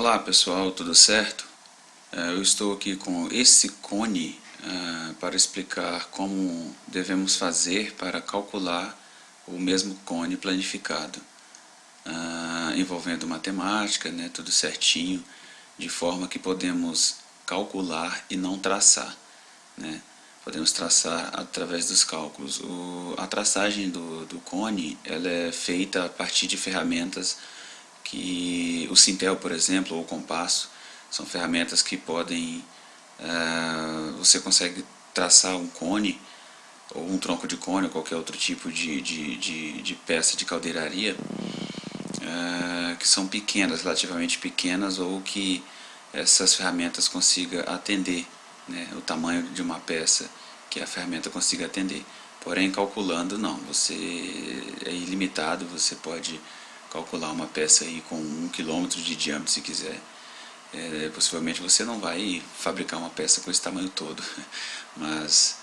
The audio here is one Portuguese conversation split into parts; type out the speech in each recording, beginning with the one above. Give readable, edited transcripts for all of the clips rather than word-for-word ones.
Olá pessoal, tudo certo? Eu estou aqui com esse cone para explicar como devemos fazer para calcular o mesmo cone planificado, envolvendo matemática, né, tudo certinho, de forma que podemos calcular e não traçar, né? Podemos traçar através dos cálculos. A traçagem do cone ela é feita a partir de ferramentas que o Sintel, por exemplo, ou o compasso, são ferramentas que podem, você consegue traçar um cone, ou um tronco de cone, ou qualquer outro tipo de peça de caldeiraria, que são pequenas, relativamente pequenas, ou que essas ferramentas consigam atender, né, o tamanho de uma peça que a ferramenta consiga atender. Porém, calculando não, você é ilimitado, você pode calcular uma peça aí com 1 quilômetro de diâmetro se quiser. Possivelmente você não vai fabricar uma peça com esse tamanho todo, mas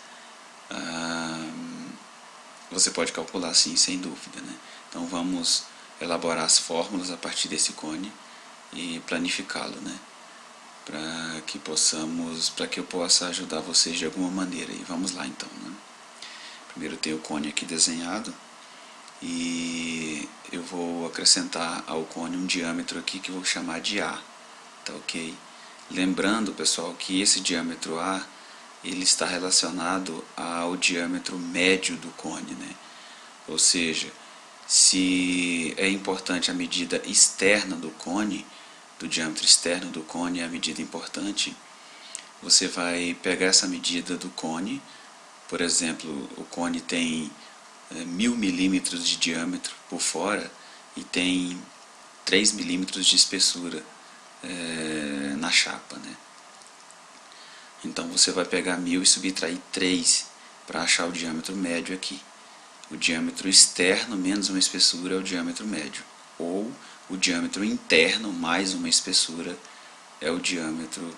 você pode calcular sim, sem dúvida, né? Então vamos elaborar as fórmulas a partir desse cone e planificá-lo, né? Para que eu possa ajudar vocês de alguma maneira. E vamos lá então, né? Primeiro tem o cone aqui desenhado e eu vou acrescentar ao cone um diâmetro aqui que eu vou chamar de A, tá ok? Lembrando, pessoal, que esse diâmetro A ele está relacionado ao diâmetro médio do cone, né? Ou seja, se é importante a medida externa do cone, do diâmetro externo do cone é a medida importante, você vai pegar essa medida do cone, por exemplo, o cone tem 1000 milímetros de diâmetro por fora e tem 3 milímetros de espessura na chapa, né? Então você vai pegar 1000 e subtrair 3 para achar o diâmetro médio aqui. O diâmetro externo menos uma espessura é o diâmetro médio, ou o diâmetro interno mais uma espessura é o diâmetro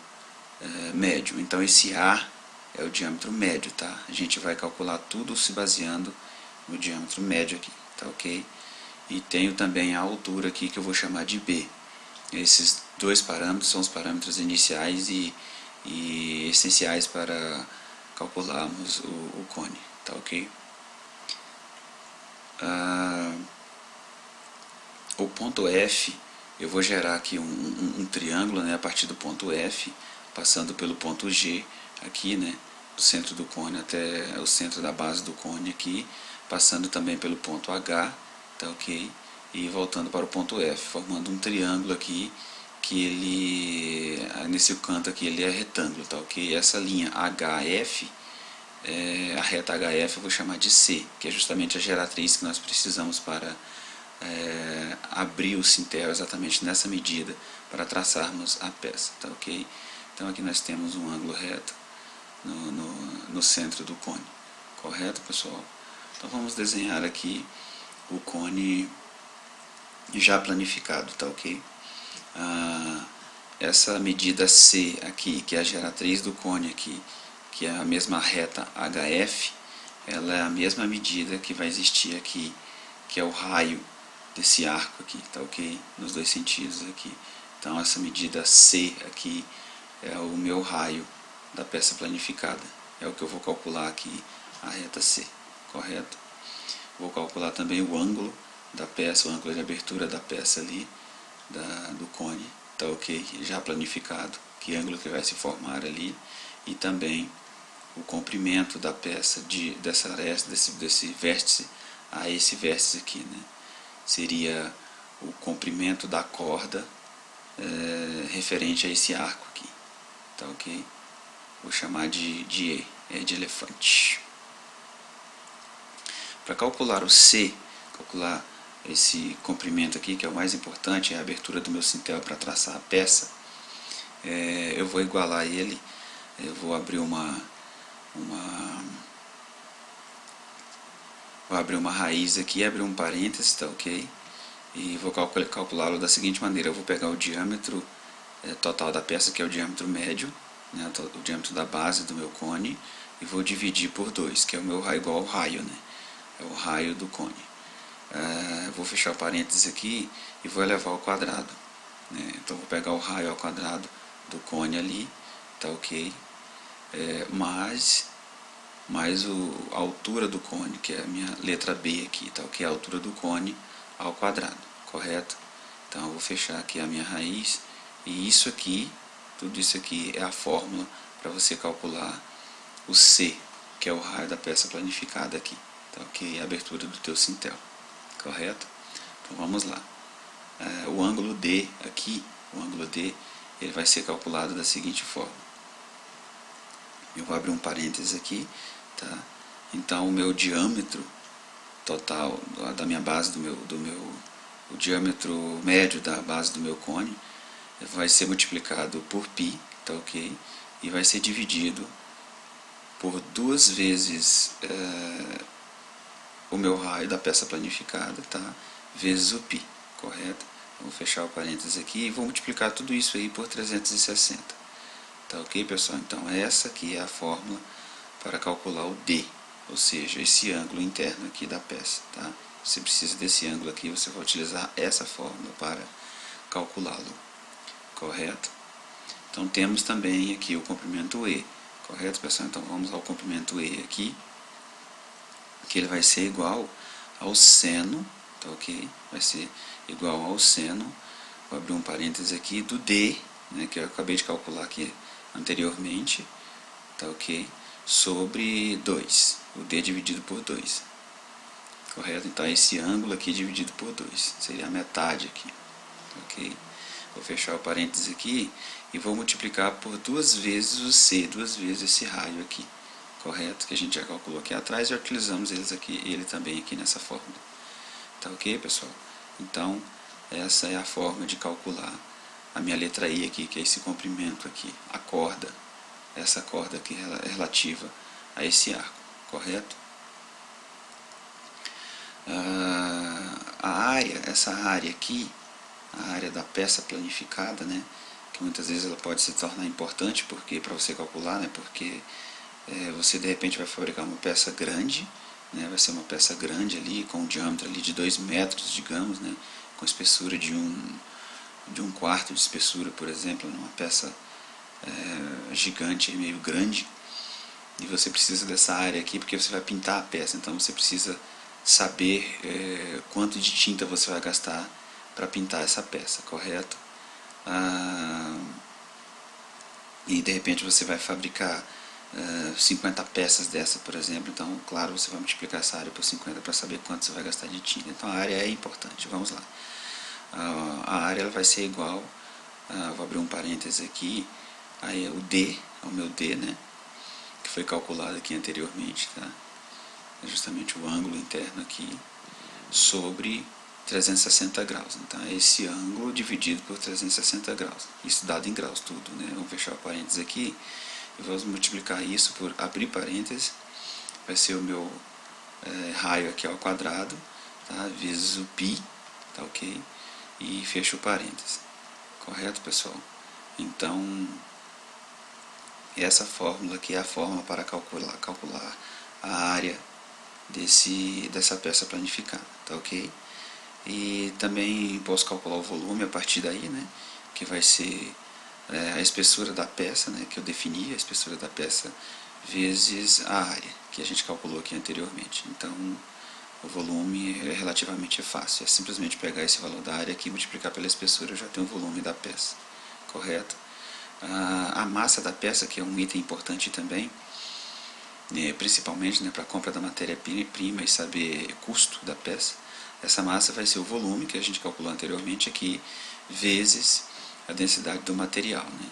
médio. Então esse A é o diâmetro médio, tá? A gente vai calcular tudo se baseando no diâmetro médio aqui, tá ok? E tenho também a altura aqui que eu vou chamar de B. Esses dois parâmetros são os parâmetros iniciais e essenciais para calcularmos o cone, tá ok? O ponto F, eu vou gerar aqui um triângulo, né, a partir do ponto F, passando pelo ponto G aqui, né, do centro do cone até o centro da base do cone aqui, passando também pelo ponto H, tá ok? E voltando para o ponto F, formando um triângulo aqui, que ele, nesse canto aqui, ele é retângulo, tá ok? Essa linha HF, a reta HF eu vou chamar de C, que é justamente a geratriz que nós precisamos para abrir o Sintel exatamente nessa medida para traçarmos a peça, tá ok? Então aqui nós temos um ângulo reto no centro do cone, correto, pessoal? Então vamos desenhar aqui o cone já planificado, tá ok? Essa medida C aqui, que é a geratriz do cone aqui, que é a mesma reta HF, ela é a mesma medida que vai existir aqui, que é o raio desse arco aqui, tá ok? Nos dois sentidos aqui. Então essa medida C aqui é o meu raio da peça planificada. É o que eu vou calcular aqui, a reta C, correto? Vou calcular também o ângulo da peça, o ângulo de abertura da peça ali, do cone, tá ok? Já planificado, que ângulo que vai se formar ali, e também o comprimento da peça dessa aresta, desse vértice a esse vértice aqui, né? Seria o comprimento da corda referente a esse arco aqui, tá ok? Vou chamar de E, de elefante. Para calcular o C, calcular esse comprimento aqui, que é o mais importante, é a abertura do meu Sintel para traçar a peça, eu vou igualar ele, eu vou abrir uma raiz aqui, abrir um parênteses, tá ok? E vou calculá-lo da seguinte maneira: eu vou pegar o diâmetro total da peça, que é o diâmetro médio, né, o diâmetro da base do meu cone, e vou dividir por 2, que é o meu raio, igual ao raio, né? É o raio do cone. Vou fechar o parênteses aqui e vou elevar ao quadrado, né? Então vou pegar o raio ao quadrado do cone ali, tá ok? Mais a altura do cone, que é a minha letra B aqui, tá ok? A altura do cone ao quadrado, correto? Então eu vou fechar aqui a minha raiz, e isso aqui, tudo isso aqui é a fórmula para você calcular o C, que é o raio da peça planificada aqui, tá ok? A abertura do teu sintel, correto? Então vamos lá. O ângulo D aqui, o ângulo D, ele vai ser calculado da seguinte forma. Eu vou abrir um parênteses aqui, tá? Então o meu diâmetro total da minha base, o diâmetro médio da base do meu cone vai ser multiplicado por π, tá ok? E vai ser dividido por 2 vezes o meu raio da peça planificada, tá? Vezes o π, correto? Vou fechar o parênteses aqui e vou multiplicar tudo isso aí por 360. Tá ok, pessoal? Então essa aqui é a fórmula para calcular o D, ou seja, esse ângulo interno aqui da peça, tá? Você precisa desse ângulo aqui, você vai utilizar essa fórmula para calculá-lo, correto? Então temos também aqui o comprimento E, correto, pessoal? Então vamos ao comprimento E aqui, que ele vai ser igual ao seno, tá ok? Vai ser igual ao seno, vou abrir um parênteses aqui, do D, né, que eu acabei de calcular aqui anteriormente, tá ok? Sobre 2, o D dividido por 2, correto? Então esse ângulo aqui dividido por 2, seria a metade aqui, tá ok? Vou fechar o parênteses aqui e vou multiplicar por 2 vezes o C, 2 vezes esse raio aqui, correto? Que a gente já calculou aqui atrás e utilizamos ele também aqui nessa fórmula, tá ok, pessoal? Então essa é a forma de calcular a minha letra I aqui, que é esse comprimento aqui, a corda, essa corda aqui é relativa a esse arco, correto? Essa área aqui, a área da peça planificada, né, que muitas vezes ela pode se tornar importante porque para você calcular, né, porque você de repente vai fabricar uma peça grande, né, vai ser uma peça grande ali, com um diâmetro ali de 2 metros, digamos, né, com espessura de um quarto de espessura, por exemplo, uma peça gigante, meio grande, e você precisa dessa área aqui porque você vai pintar a peça, então você precisa saber quanto de tinta você vai gastar para pintar essa peça, correto? E de repente você vai fabricar 50 peças dessa, por exemplo, então claro, você vai multiplicar essa área por 50 para saber quanto você vai gastar de tinta. Então a área é importante, vamos lá. A área ela vai ser igual, vou abrir um parênteses aqui, aí o D, é o meu D, né, que foi calculado aqui anteriormente, tá? É justamente o ângulo interno aqui sobre 360 graus. Então é esse ângulo dividido por 360 graus. Isso dado em graus tudo, né? Vamos fechar o parênteses aqui e vamos multiplicar isso por abrir parênteses. Vai ser o meu raio aqui ao quadrado, tá? Vezes o π, tá ok? E fecho o parênteses. Correto, pessoal? Então essa fórmula aqui é a fórmula para calcular a área dessa peça planificada, tá ok? E também posso calcular o volume a partir daí, né? Que vai ser a espessura da peça, né? Que eu defini, a espessura da peça vezes a área, que a gente calculou aqui anteriormente. Então o volume é relativamente fácil, é simplesmente pegar esse valor da área aqui e multiplicar pela espessura, eu já tenho o volume da peça, correto? A massa da peça, que é um item importante também, principalmente, né, para a compra da matéria-prima e saber custo da peça. Essa massa vai ser o volume que a gente calculou anteriormente aqui, vezes a densidade do material, né?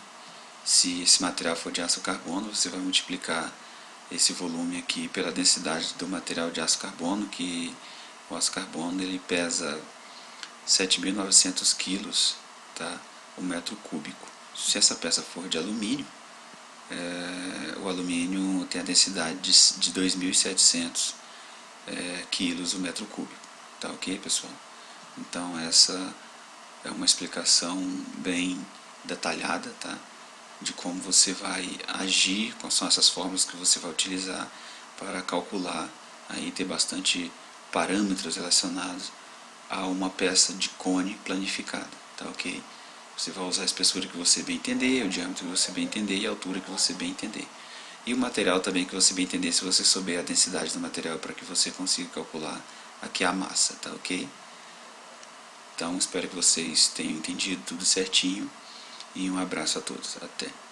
Se esse material for de aço carbono, você vai multiplicar esse volume aqui pela densidade do material de aço carbono, que o aço carbono ele pesa 7.900 quilos, tá? O metro cúbico. Se essa peça for de alumínio, o alumínio tem a densidade de 2.700 quilos o metro cúbico, tá ok, pessoal? Então essa é uma explicação bem detalhada, tá? De como você vai agir, quais são essas formas que você vai utilizar para calcular, aí ter bastante parâmetros relacionados a uma peça de cone planificada, tá ok? Você vai usar a espessura que você bem entender, o diâmetro que você bem entender e a altura que você bem entender. E o material também que você bem entender, se você souber a densidade do material, para que você consiga calcular aqui a massa, tá ok? Então espero que vocês tenham entendido tudo certinho e um abraço a todos. Até!